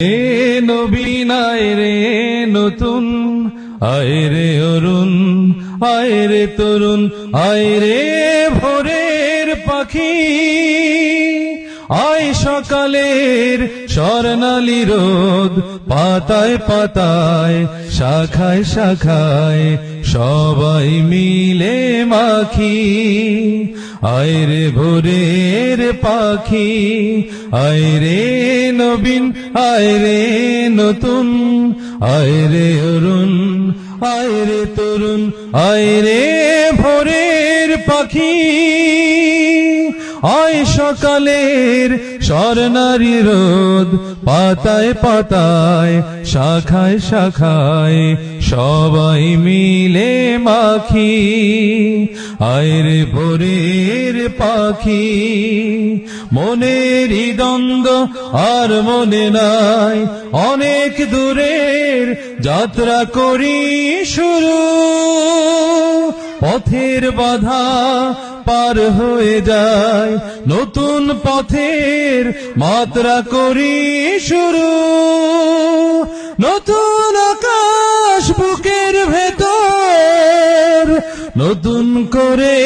এ নবীন আয় রে নতুন, আয় রে অরুণ, আয় রে তরুণ, আয় রে ভোরের পাখি, আয় সকালের স্বর্ণালী রোদ, পাতায় পাতায় শাখায় শাখায় সবাই মিলে মাখি। আয় রে ভোরের পাখি, আয় রে নবীন, আয় রে নতুন, আয় রে অরুণ, আয় রে তরুণ, আয় রে ভোরের পাখি, আয় সকালের স্বর্ণালী রোদ, পাতায় পাতায় শাখায় শাখায় সবাই মিলে মাখি। আয় রে ভোরের পাখি, মনের দ্বন্দ্ব আর মনে নাই, অনেক দূরের যাত্রা করি শুরু, পথের বাধা পার হয়ে যায়, নতুন পথের মাত্রা করি শুরু, নতুন আকাশ বুকের ভেতর নতুন করে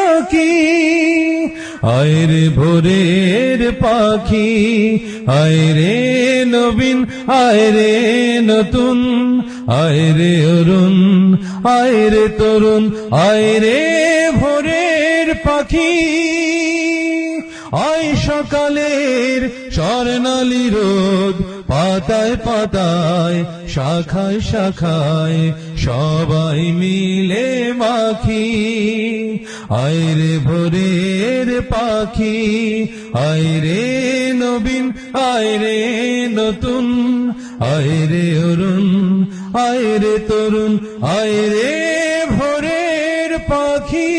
আঁকি। আয় রে ভোরের পাখি, আয় রে নবীন, আয় রে নতুন, আয় রে অরুণ, আয় রে তরুণ, আয় রে ভোরের পাখি, আয় সকালের স্বর্ণালী রোদ, পাতায় পাতায় শাখায় শাখায় সবাই মিলে মাখি। আয় রে ভোরের পাখি, আয় রে নবীন, আয় রে নতুন, আয় রে অরুণ, আয় রে তরুণ, আয় রে ভোরের পাখি।